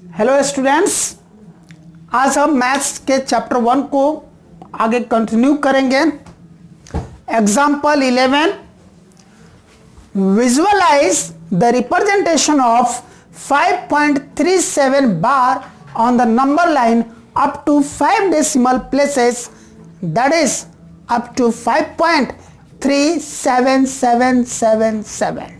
Hello students, आज हम maths के चैप्टर 1 को आगे कंटिन्यू करेंगे। Example 11, visualise the representation of 5.37 bar on the number line up to 5 decimal places, that is up to 5.37777।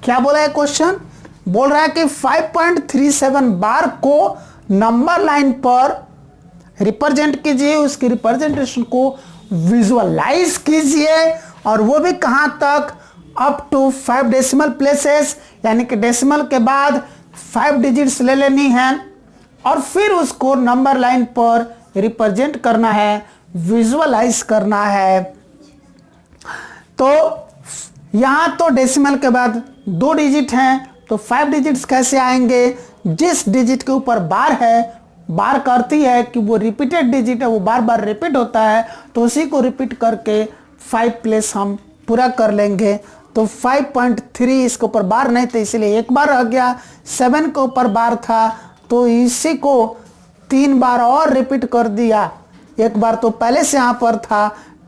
क्या बोला है क्वेश्चन? बोल रहा है कि 5.37 बार को नंबर लाइन पर रिप्रेजेंट कीजिए, उसकी रिप्रेजेंटेशन को विजुअलाइज कीजिए, और वो भी कहां तक? अप टू 5 डेसिमल प्लेसेस, यानी कि डेसिमल के बाद 5 डिजिट्स ले लेनी है और फिर उसको नंबर लाइन पर रिप्रेजेंट करना है, विजुअलाइज करना है। तो यहां तो डेसिमल के बाद 2 डिजिट हैं, तो 5 डिजिट्स कैसे आएंगे? जिस डिजिट के ऊपर बार है, बार करती है कि वो रिपीटेड डिजिट है, वो बार बार रिपीट होता है, तो उसी को रिपीट करके 5 प्लेस हम पूरा कर लेंगे। तो 5.3 इसके ऊपर बार नहीं था इसलिए एक बार रह गया, 7 के ऊपर बार था तो इसी को 3 बार और रिपीट कर दिया। एक बार तो पहले से यहाँ पर था,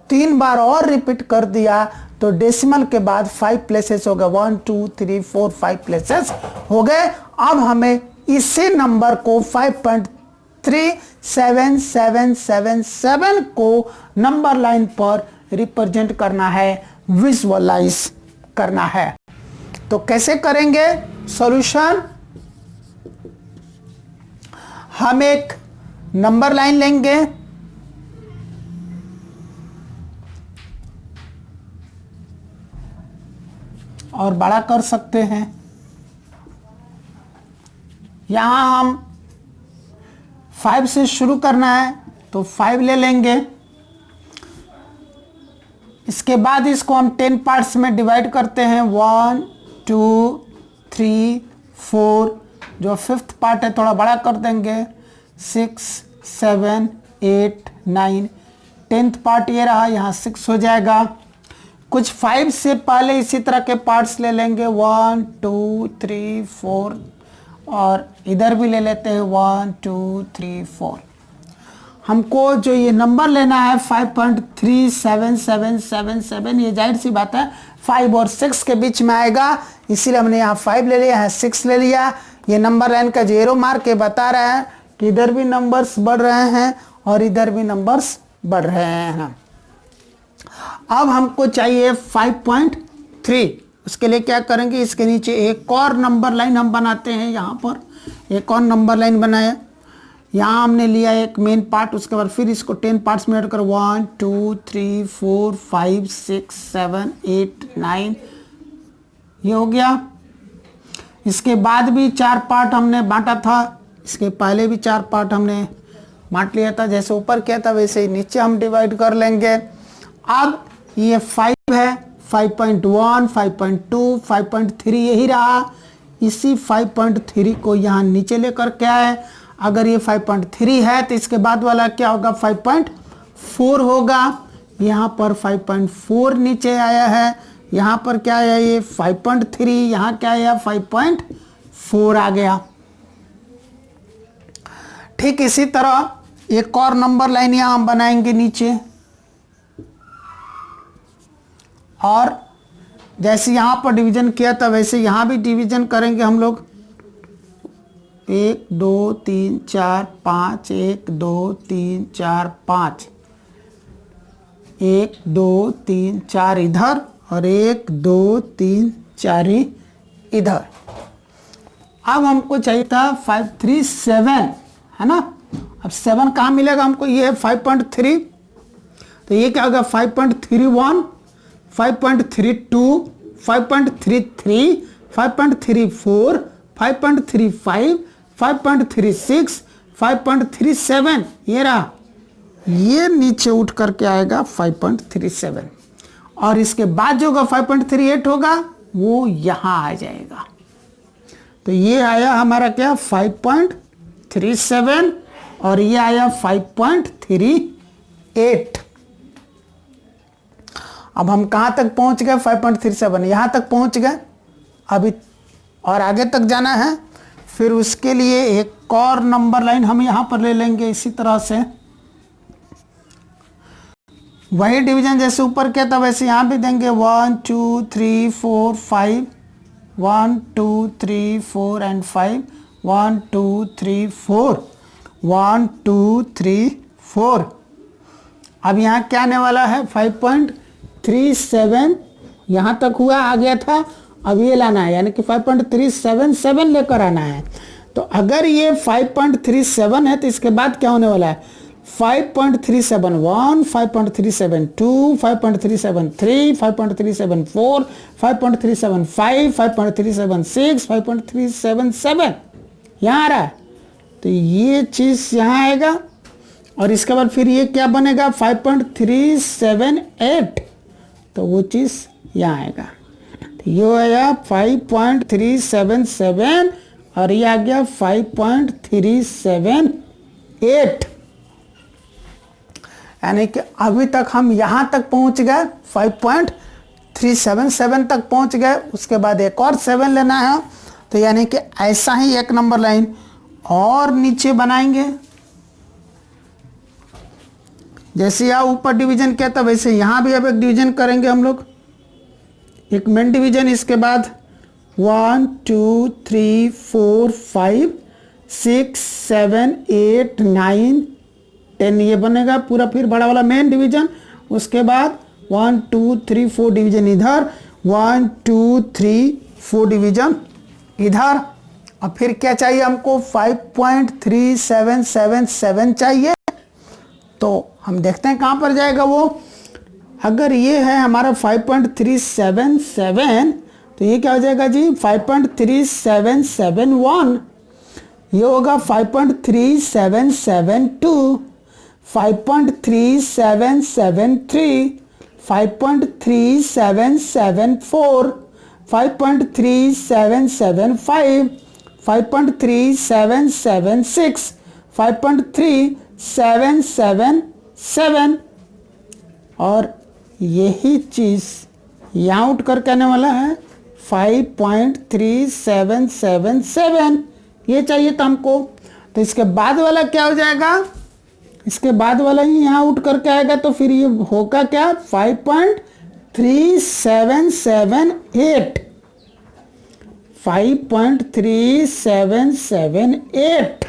3 बार और रिपीट कर दिया, तो डेसिमल के बाद 5 प्लेसेस हो गए। 1 2 3 4 5 प्लेसेस हो गए। अब हमें इसी नंबर को 5.37777 को नंबर लाइन पर रिप्रेजेंट करना है, विजुअलाइज करना है। तो कैसे करेंगे? सॉल्यूशन, हम एक नंबर लाइन लेंगे, और बड़ा कर सकते हैं। यहां हम 5 से शुरू करना है तो 5 ले लेंगे। इसके बाद इसको हम 10 पार्ट्स में डिवाइड करते हैं। 1 2 3 4, जो 5th पार्ट है थोड़ा बड़ा कर देंगे। 6 7 8 9, 10th पार्ट ये रहा, यहाँ 6 हो जाएगा। कुछ 5 से पहले इसी तरह के पार्ट्स ले लेंगे। 1 2 3 4, और इधर भी ले लेते हैं 1 2 3 4। हमको जो ये नंबर लेना है 5.37777, ये जाहिर सी बात है 5 और 6 के बीच में आएगा, इसीलिए हमने यहाँ 5 ले लिया, यहाँ 6 ले लिया। ये नंबर लाइन का जेरो मार्क के बता रहा है कि इधर भी नंबर्स बढ़ रहे हैं और इधर भी नंबर्स बढ़ रहे हैं। अब हमको चाहिए 5.3। उसके लिए क्या करेंगे? इसके नीचे एक और नंबर लाइन हम बनाते हैं। यहाँ पर एक और नंबर लाइन बनाया, यहाँ हमने लिया एक मेन पार्ट, उसके बाद फिर इसको 10 पार्ट्स में ऐड कर 1 2 3 4 5 6 7 8 9, ये हो गया। इसके बाद भी 4 पार्ट हमने बांटा था, इसके पहले भी 4 पार्ट हमने बांट लिया था। जैसे ऊपर किया था वैसे ही नीचे हम डिवाइड कर लेंगे। अब ये 5 है, 5.1 5.2 5.3 यही रहा। इसी 5.3 को यहाँ नीचे लेकर क्या है, अगर ये 5.3 है तो इसके बाद वाला क्या होगा? 5.4 होगा। यहाँ पर 5.4 नीचे आया है, यहाँ पर क्या आया? ये 5.3, यहाँ क्या आया? 5.4 आ गया। ठीक इसी तरह एक और नंबर लाइन यहाँ हम बनाएंगे नीचे, और जैसे यहाँ पर डिवीजन किया था वैसे यहाँ भी डिवीजन करेंगे हम लोग। 1 2 3 4 5, 1 2 3 4 5, 1 2 3 4 इधर, और 1 2 3 4 इधर। अब हमको चाहिए था 537, है ना? अब 7 कहाँ मिलेगा हमको? ये है 5.3, तो ये क्या होगा? 5.31 5.32 5.33 5.34 5.35 5.36 5.37, ये रहा। ये नीचे उठ करके आएगा 5.37, और इसके बाद जो होगा 5.38 होगा वो यहाँ आ जाएगा। तो ये आया हमारा क्या? 5.37, और ये आया 5.38। अब हम कहाँ तक पहुँच गए? 5.37, यहाँ तक पहुँच गए। अभी और आगे तक जाना है। फिर उसके लिए एक और नंबर लाइन हम यहाँ पर ले लेंगे इसी तरह से, वही डिवीजन जैसे ऊपर किया था वैसे यहाँ भी देंगे 1 2 3 4 5, 1 2 3 4 एंड 5, 1 2 3 4, 1 2 3 4। अब यहाँ क्या आने वाला है 5.37, यहाँ तक हुआ आ गया था, अब ये लाना है यानी कि 5.377 लेकर आना है। तो अगर ये 5.37 है तो इसके बाद क्या होने वाला है 5.371, 5.372, 5.373, 5.374, 5.375, 5.376, 5.377 यहाँ आ रहा है। तो ये चीज़ यहाँ आएगा और इसके बाद फिर ये क्या बनेगा 5.378, तो वो चीज़ यहाँ आएगा। तो ये आया 5.377 और ये आ गया 5.378, यानी कि अभी तक हम यहाँ तक पहुँच गए 5.377 तक पहुँच गए। उसके बाद एक और 7 लेना है, तो यानी कि ऐसा ही एक नंबर लाइन और नीचे बनाएंगे। जैसे यहाँ ऊपर डिवीजन किया था वैसे यहाँ भी अब एक डिवीजन करेंगे हम लोग, एक मेन डिवीजन। इसके बाद 1 2 3 4 5 6 7 8 9 10 ये बनेगा पूरा फिर बड़ा वाला मेन डिवीजन। उसके बाद 1 2 3 4 डिवीजन इधर, 1 2 3 4 डिवीजन इधर। और फिर क्या चाहिए हमको 5.3777 चाहिए। तो हम देखते हैं कहाँ पर जाएगा वो। अगर ये है हमारा 5.377 तो ये क्या हो जाएगा जी 5.3771, ये होगा 5.3772, 5.3773, 5.3774, 5.3775, 5.3776, 5.3777 और यही चीज़ यहाँ आउट करके आने वाला है 5.3777, ये चाहिए था हमको। तो इसके बाद वाला क्या हो जाएगा, इसके बाद वाला ही यहाँ आउट करके आएगा, तो फिर ये होगा क्या 5.3778, 5.3778।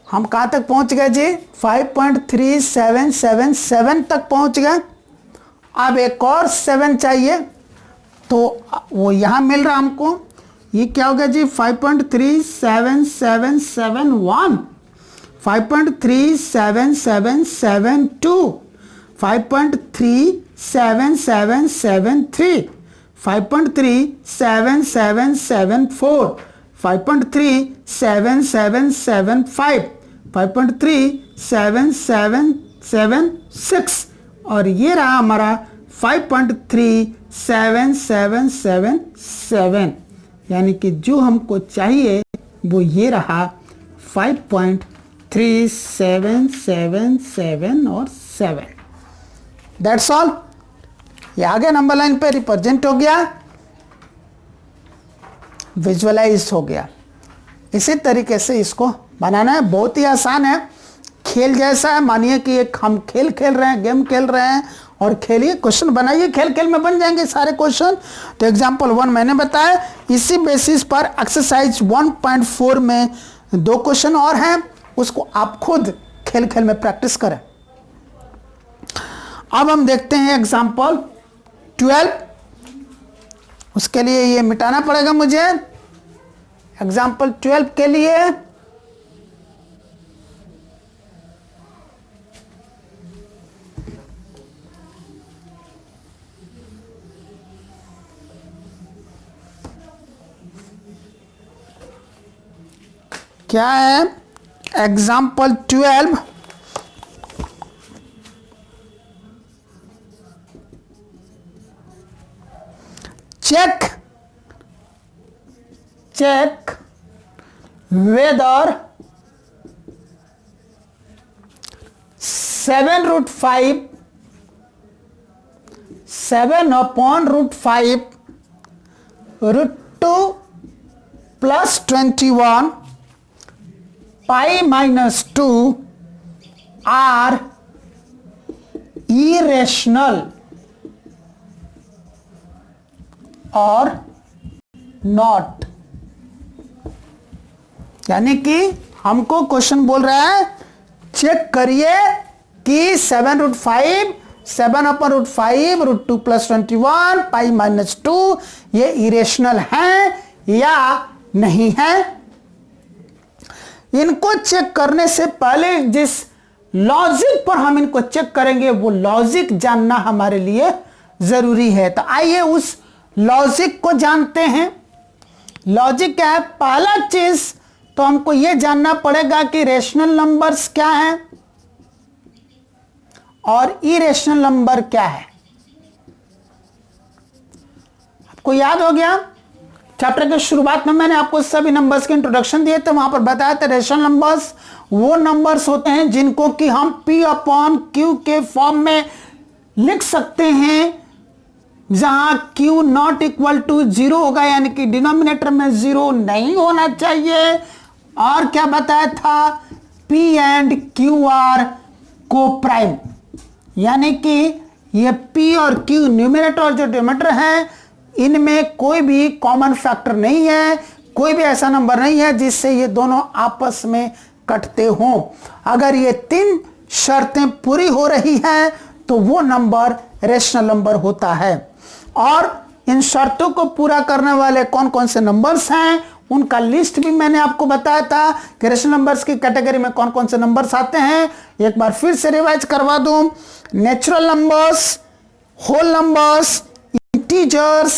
हम कहाँ तक पहुँच गए जी 5.3777 तक पहुँच गए। अब एक और 7 चाहिए, तो वो यहाँ मिल रहा हमको। ये क्या हो गया जी 5.37771, 5.37772, 5.37773, 5.37774, 5.37775, 5.37776 और ये रहा हमारा 5.37777, यानी कि जो हमको चाहिए वो ये रहा 5.3777 और 7। That's all. ये आगे नंबर लाइन पे रिप्रेजेंट हो गया, विजुअलाइज हो गया। इसी तरीके से इसको बनाना है, बहुत ही आसान है, खेल जैसा है। मानिए कि एक हम खेल खेल रहे हैं, गेम खेल रहे हैं और खेलिए, क्वेश्चन बनाइए, खेल खेल में बन जाएंगे सारे क्वेश्चन। तो एग्जांपल 1 मैंने बताया, इसी बेसिस पर एक्सरसाइज 1.4 में 2 क्वेश्चन और हैं, उसको आप खुद खेल खेल में प्रैक्टिस करें। अब हम देखते हैं एग्जांपल 12, उसके लिए ये मिटाना पड़ेगा मुझे। एग्जांपल 12 के लिए क्या है, example 12 check whether 7√5 7/√5 √2 plus 21 pi minus 2 are irrational और नॉट। यानी कि हमको क्वेश्चन बोल रहा है चेक करिए कि 7√5 7/√5 √2 + 21 पाई माइनस 2 ये इरेशनल हैं या नहीं है। इनको चेक करने से पहले जिस लॉजिक पर हम इनको चेक करेंगे वो लॉजिक जानना हमारे लिए जरूरी है। तो आइए उस लॉजिक को जानते हैं। लॉजिक क्या है? पहला चीज तो हमको यह जानना पड़ेगा कि रेशनल नंबर्स क्या हैं और इरेशनल नंबर क्या है। आपको याद हो गया चैप्टर के शुरुआत में मैंने आपको सभी नंबर्स के इंट्रोडक्शन दिए थे, वहां पर बताया था रेशनल नंबर्स वो नंबर्स होते हैं जिनको कि हम P/Q के फॉर्म में लिख सकते हैं, जहां Q नॉट इक्वल टू 0 होगा, यानी कि डिनोमिनेटर में 0 नहीं होना चाहिए। और क्या बताया था? P एंड Q आर को प्राइम, यानी कि ये P और Q न्यूमरेटर और जो डिनोमिनेटर है इनमें कोई भी कॉमन फैक्टर नहीं है, कोई भी ऐसा नंबर नहीं है जिससे ये दोनों आपस में कटते हों। अगर ये तीन शर्तें पूरी हो रही हैं तो वो नंबर रेशनल नंबर होता है। और इन शर्तों को पूरा करने वाले कौन कौन से नंबर्स हैं उनका लिस्ट भी मैंने आपको बताया था कि रेशनल नंबर्स की कैटेगरी में कौन कौन से नंबर्स आते हैं। एक बार फिर से रिवाइज करवा दूं। Natural numbers, whole numbers, integers,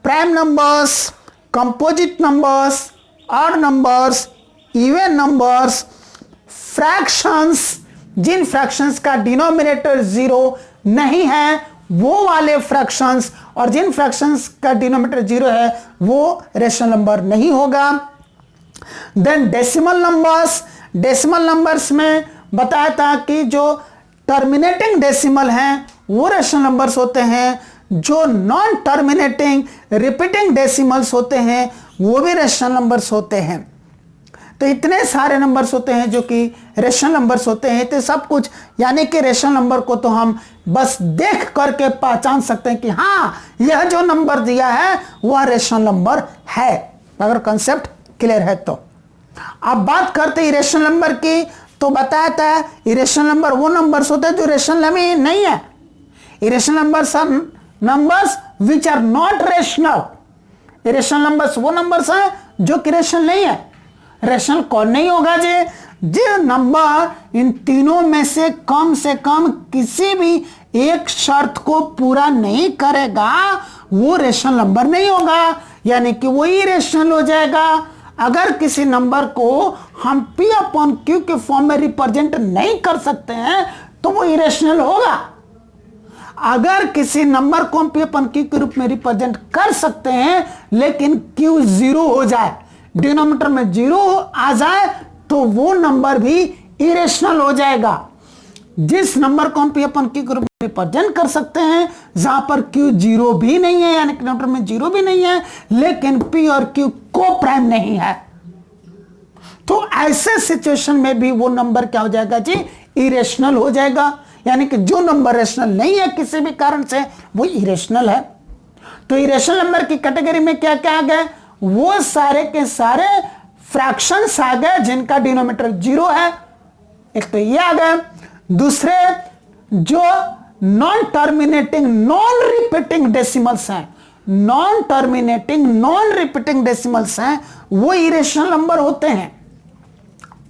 prime numbers, composite numbers, odd numbers, even numbers, fractions, जिन फ्रैक्शंस का डिनोमिनेटर 0 नहीं है वो वाले फ्रैक्शंस, और जिन फ्रैक्शंस का डिनोमिनेटर 0 है वो रेशनल नंबर नहीं होगा। Then decimal numbers, decimal numbers में बताया था कि जो टर्मिनेटिंग डेसिमल हैं वो रेशनल नंबर्स होते हैं, जो नॉन टर्मिनेटिंग रिपीटिंग डेसिमल्स होते हैं वो भी रेशनल नंबर्स होते हैं। तो इतने सारे नंबर्स होते हैं जो कि रेशनल नंबर्स होते हैं। तो सब कुछ यानी कि रेशनल नंबर को तो हम बस देख करके पहचान सकते हैं कि हाँ यह जो नंबर दिया है वह रेशनल नंबर है, अगर कंसेप्ट क्लियर है तो। अब बात करते हैं इरेशनल नंबर की, तो बताया था इरेशनल नंबर वो नंबर्स होते हैं जो रेशनल में नहीं है। Irrational numbers are numbers which are not rational. Irrational numbers वो नंबर्स हैं जो कि रेशनल नहीं है। रेशनल कौन नहीं होगा जी? जो नंबर इन तीनों में से कम किसी भी एक शर्त को पूरा नहीं करेगा वो रेशनल नंबर नहीं होगा, यानी कि वो इरेशनल हो जाएगा। अगर किसी नंबर को हम P/Q के फॉर्म में रिप्रेजेंट नहीं कर सकते हैं तो वो इरेशनल होगा। अगर किसी नंबर को हम P/Q के रूप में रिप्रेजेंट कर सकते हैं लेकिन Q 0 हो जाए, डिनोमिनेटर में 0 आ जाए, तो वो नंबर भी इरेशनल हो जाएगा। जिस नंबर को हम P/Q के रूप में रिप्रेजेंट कर सकते हैं जहां पर Q 0 भी नहीं है, यानी डिनोमिनेटर में 0 भी नहीं है, लेकिन P और Q को प्राइम नहीं है, तो ऐसे सिचुएशन में भी वो नंबर क्या हो जाएगा जी? इरेशनल हो जाएगा। यानी कि जो नंबर रेशनल नहीं है किसी भी कारण से वो इरेशनल है। तो इरेशनल नंबर की कैटेगरी में क्या क्या आ गए? वो सारे के सारे फ्रैक्शंस आ गए जिनका डिनोमिनेटर 0 है, एक तो ये आ गए। दूसरे जो non terminating non repeating decimals हैं, non terminating non repeating decimals हैं वो इरेशनल नंबर होते हैं।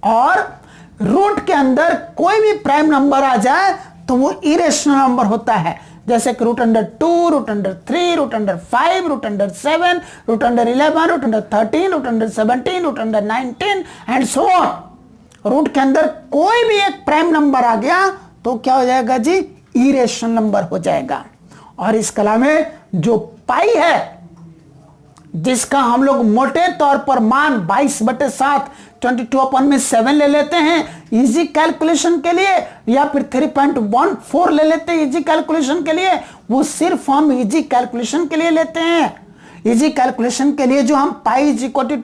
और रूट के अंदर कोई भी प्राइम नंबर आ जाए तो वो इरेशनल नंबर होता है, जैसे कि √2, √3, √5, √7, √11, √13, √17, √19 एंड सो ऑन। रूट के अंदर कोई भी एक प्राइम नंबर आ गया तो क्या हो जाएगा जी? इरेशनल नंबर हो जाएगा। और इस कला में जो पाई है जिसका हम लोग मोटे तौर पर मान 22/7 22/7 ले लेते हैं इजी कैलकुलेशन के लिए, या फिर 3.14 ले लेते हैं इजी कैलकुलेशन के लिए, वो सिर्फ हम इजी कैलकुलेशन के लिए लेते हैं। इजी कैलकुलेशन के लिए जो हम पाई इज इक्वल टू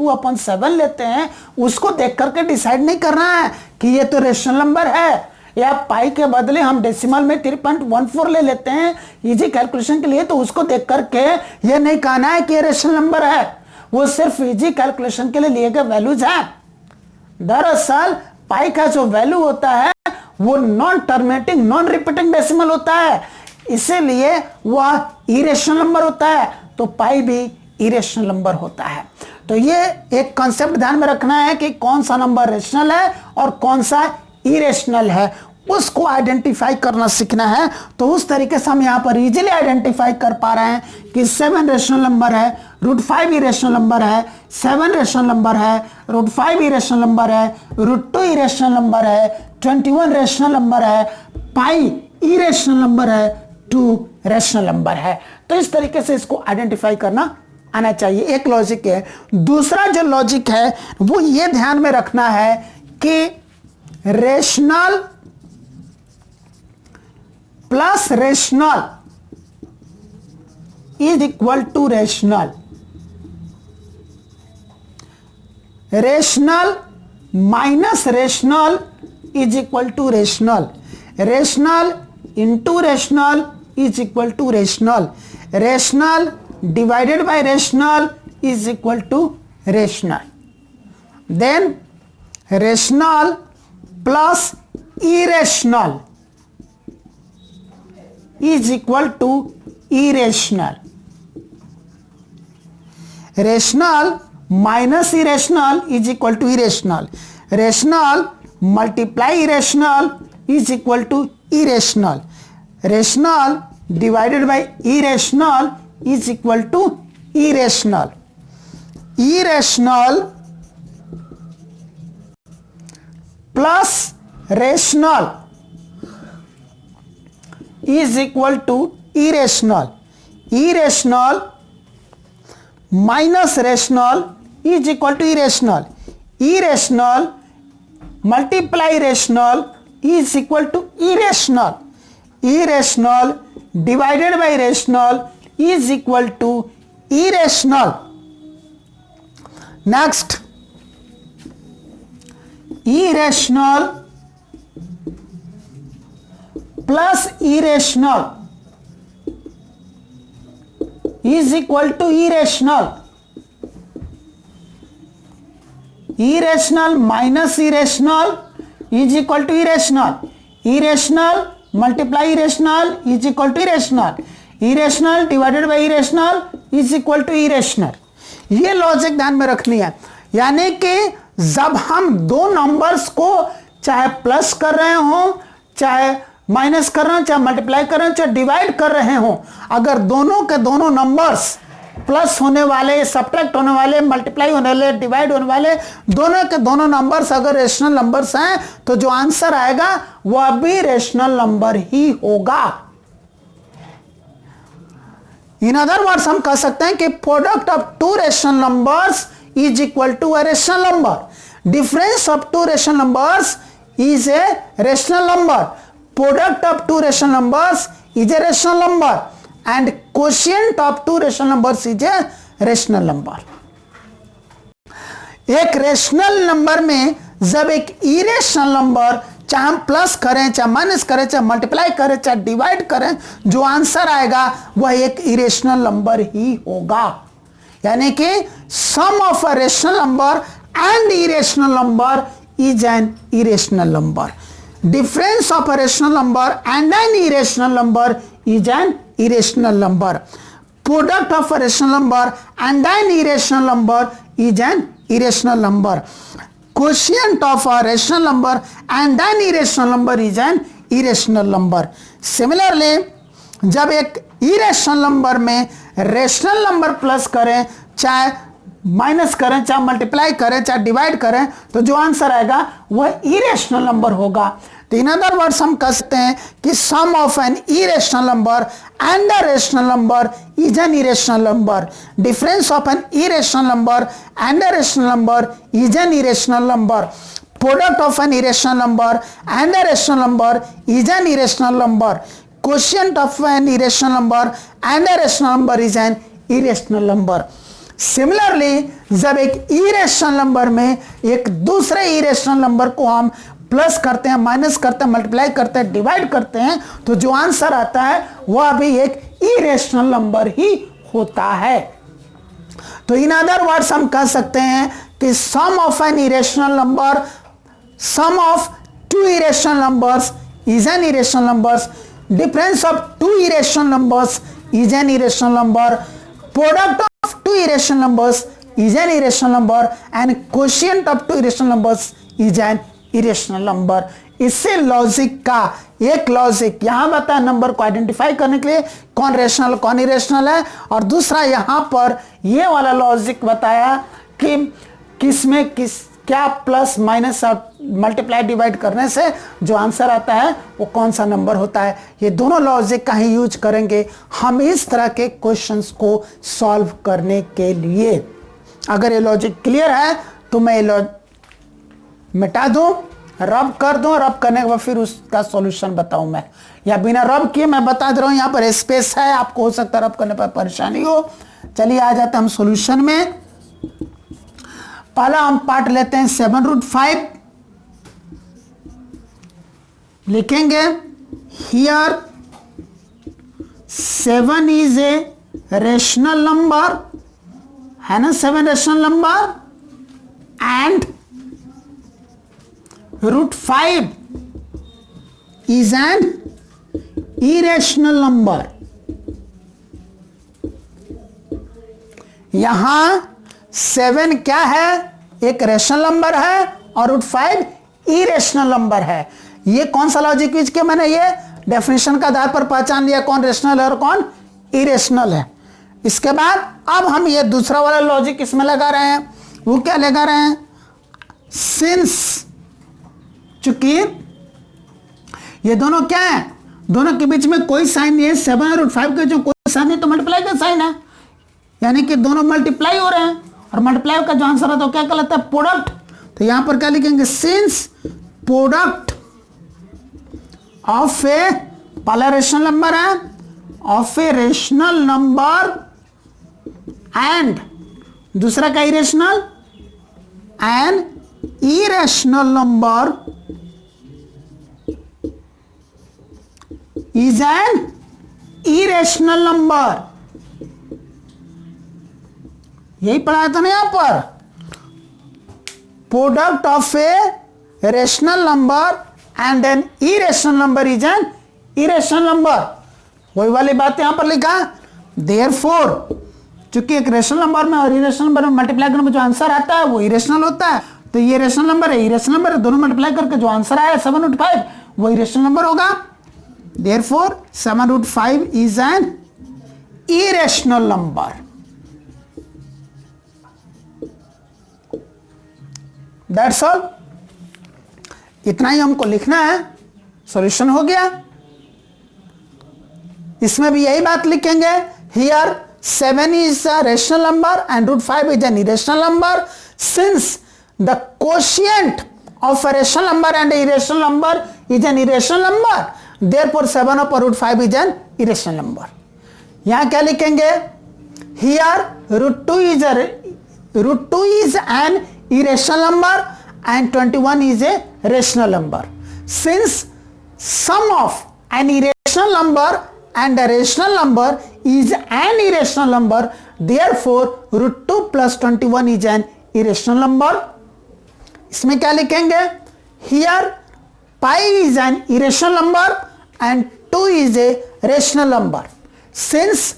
22/7 लेते हैं उसको देख करके डिसाइड नहीं करना है कि ये तो रेशनल नंबर है, या पाई के बदले हम डेसिमल में 3.14 ले लेते हैं इजी कैलकुलेशन के लिए, तो उसको देख करके ये नहीं कहना है कि ये रेशनल नंबर है, वो सिर्फ इजी कैलकुलेशन के लिए लिए गए वैल्यूज हैं। दरअसल पाई का जो वैल्यू होता है वो non terminating non repeating decimal होता है, इसीलिए वह इरेशनल नंबर होता है, तो पाई भी इरेशनल नंबर होता है। तो ये एक कॉन्सेप्ट ध्यान में रखना है कि कौन सा नंबर रेशनल है और कौन सा इरेशनल है, उसको आइडेंटिफाई करना सीखना है। तो उस तरीके से हम यहाँ पर इजीली आइडेंटिफाई कर पा रहे हैं कि 7 रेशनल नंबर है, √5 इरेशनल नंबर है, 7 रेशनल नंबर है, √5 इरेशनल नंबर है, √2 इरेशनल नंबर है, 21 रेशनल नंबर है, पाई इरेशनल नंबर है, 2 रेशनल नंबर है। तो इस तरीके से इसको आइडेंटिफाई करना आना चाहिए, एक लॉजिक है। दूसरा जो लॉजिक है वो ये ध्यान में रखना है कि rational plus rational is equal to rational, rational minus rational is equal to rational, rational into rational is equal to rational, rational divided by rational is equal to rational, then rational plus irrational is equal to irrational, rational minus irrational is equal to irrational, rational multiply irrational is equal to irrational, rational divided by irrational is equal to irrational, irrational plus rational is equal to irrational, irrational minus rational is equal to irrational, irrational multiply rational is equal to irrational, irrational divided by rational is equal to irrational. Next, irrational plus irrational is equal to irrational, irrational minus irrational is equal to irrational, irrational multiply irrational is equal to irrational, irrational divided by irrational is equal to irrational. ये logic ध्यान में रखनी है, यानी कि जब हम दो नंबर्स को चाहे प्लस कर रहे हो, चाहे माइनस कर रहे हो, चाहे मल्टीप्लाई कर रहे हो, चाहे डिवाइड कर रहे हो, अगर दोनों के दोनों नंबर्स प्लस होने वाले, सब्ट्रैक्ट होने वाले, मल्टीप्लाई होने वाले, डिवाइड होने वाले, दोनों के दोनों नंबर्स अगर रेशनल नंबर्स हैं तो जो आंसर आएगा वह भी रेशनल नंबर ही होगा। इन अदर वर्ड्स हम कह सकते हैं कि product of two rational numbers is equal to a rational number, difference of two rational numbers is a rational number, product of two rational numbers is a rational number and quotient of two rational numbers is a rational number. एक rational number में जब एक irrational number चाहे हम plus करें, चाहे minus करें, चाहे मल्टीप्लाई करें, चाहे डिवाइड करें, जो आंसर आएगा वह एक इरेशनल नंबर ही होगा। यानी कि sum of a rational number and irrational number is an irrational number, difference of a rational number and an irrational number is an irrational number, product of a rational number and an irrational number is an irrational number, quotient of a rational number and an irrational number is an irrational number. Similarly, जब एक irrational number में rational number plus करें, चाहे minus करें, चाहे multiply करें, चाहे divide करें, तो जो आंसर आएगा वह इरेशनल नंबर होगा। तो इन अदर वर्ड्स हम कह सकते हैं कि sum of an irrational number and a rational number is an irrational number, difference of an irrational number and a rational number is an irrational number, product of an irrational number and a rational number is an irrational number, quotient of an irrational number and a rational number is an irrational number. Similarly जब एक irrational number में एक दूसरे irrational number को हम plus करते हैं, minus करते हैं, मल्टीप्लाई करते हैं, डिवाइड करते हैं, तो जो आंसर आता है वह भी एक इरेशनल नंबर ही होता है। तो इन अदर वर्ड्स हम कह सकते हैं कि sum of an irrational number, sum of two irrational numbers is an irrational numbers, difference of two irrational numbers is an irrational number, product of two irrational numbers is an irrational number, and quotient of two irrational numbers is an irrational number। इससे logic का एक logic यहां बताया number को identify करने के लिए कौन रेशनल कौन इरेशनल है, और दूसरा यहां पर ये वाला लॉजिक बताया कि किसमें किस क्या प्लस माइनस और मल्टीप्लाई डिवाइड करने से जो आंसर आता है वो कौन सा नंबर होता है। ये दोनों लॉजिक का ही यूज करेंगे हम इस तरह के क्वेश्चंस को सॉल्व करने के लिए। अगर ये लॉजिक क्लियर है तो मैं ये मिटा दूं, रब कर दूं, रब करने के बाद फिर उसका सॉल्यूशन बताऊं मैं, या बिना रब किए मैं बता दे रहा हूं। यहाँ पर स्पेस है, आपको हो सकता है रब करने पर परेशानी हो। चलिए आ जाते हैं हम सॉल्यूशन में। पहला हम पार्ट लेते हैं 7√5, लिखेंगे here 7 is a rational number, है ना, 7 rational number, and √5 is an irrational number. यहां 7 क्या है, एक रेशनल नंबर है, और √5 इरेशनल नंबर है। ये कौन सा लॉजिक यूज किया मैंने, ये डेफिनेशन का आधार पर पहचान लिया कौन रेशनल है और कौन इरेशनल है। इसके बाद अब हम ये दूसरा वाला लॉजिक इसमें लगा रहे हैं। वो क्या लगा रहे हैं, सिंस चूंकि ये दोनों क्या है, दोनों के बीच में कोई साइन नहीं है, 7 और √5 के जो कोई साइन है तो मल्टीप्लाई का साइन है, यानी कि दोनों मल्टीप्लाई हो रहे हैं, और मल्टीप्लाई का जो आंसर है तो क्या कहलाता है, प्रोडक्ट। तो यहां पर क्या लिखेंगे, सिंस प्रोडक्ट ऑफ ए, पहला रेशनल नंबर है, of A rational number and दूसरा का irrational, and irrational number is an irrational number. यही पढ़ाया था ना यहां पर, product of A rational number and N irrational number is an irrational number. वही वाली बात यहां पर लिखा, देयरफॉर चूंकि एक रेशनल नंबर में और इरेशनल नंबर में मल्टीप्लाई करने में जो आंसर आता है वो इरेशनल होता है, तो ये रेशनल नंबर है, इरेशनल नंबर है, दोनों मल्टीप्लाई करके जो आंसर आया 7/5 वो इरेशनल नंबर होगा। Therefore 7/5 is an irrational number. That's all, इतना ही हमको लिखना है, सॉल्यूशन हो गया। इसमें भी यही बात लिखेंगे, here 7 is a rational number and √5 is an irrational number. Since the quotient of a rational number and an irrational number is an irrational number, therefore 7 upon √5 is an irrational number. यहाँ क्या लिखेंगे, here √2 is an irrational number and 21 is a rational number. Since sum of an irrational number and a rational number is an irrational number, therefore √2 plus 21 is an irrational number. इसमें क्या लिखेंगे, here pi is an irrational number and 2 is a rational number. Since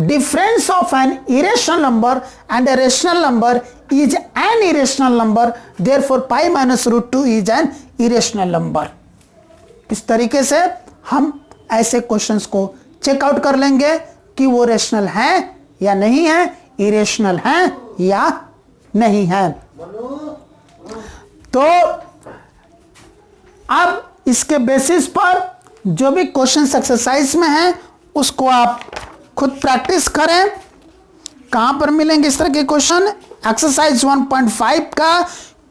difference of an irrational number and a rational number is an irrational number, therefore pi minus √2 is an irrational number. इस तरीके से हम ऐसे questions को checkout कर लेंगे कि वो रेशनल है या नहीं है, इरेशनल है या नहीं है। तो अब इसके बेसिस पर जो भी क्वेश्चंस एक्सरसाइज में है उसको आप खुद प्रैक्टिस करें। कहां पर मिलेंगे इस तरह के क्वेश्चन, एक्सरसाइज 1.5 का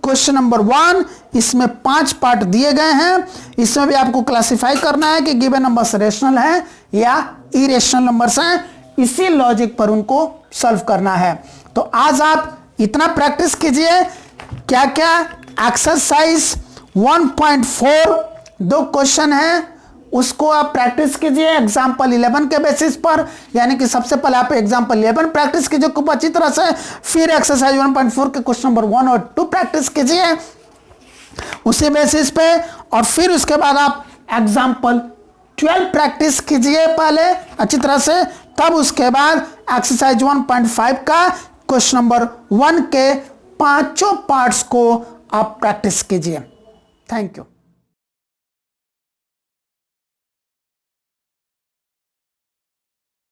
क्वेश्चन नंबर 1, इसमें 5 पार्ट दिए गए हैं। इसमें भी आपको क्लासिफाई करना है कि गिवन नंबर्स रेशनल है या इरेशनल नंबर्स हैं। इसी लॉजिक पर उनको सॉल्व करना है। तो आज आप इतना प्रैक्टिस कीजिए। क्या क्या एक्सरसाइज 1.4 दो क्वेश्चन है, उसको आप प्रैक्टिस कीजिए एग्जाम्पल 11 के बेसिस पर। यानी कि सबसे पहले आप एग्जाम्पल 11 प्रैक्टिस कीजिए खूब अच्छी तरह से, फिर एक्सरसाइज 1.4 के क्वेश्चन नंबर 1 और 2 प्रैक्टिस कीजिए उसी बेसिस पे, और फिर उसके बाद आप एग्जाम्पल 12 प्रैक्टिस कीजिए पहले अच्छी तरह से, तब उसके बाद एक्सरसाइज 1.5 का क्वेश्चन नंबर 1 के 5 पार्ट्स को आप प्रैक्टिस कीजिए। Thank you.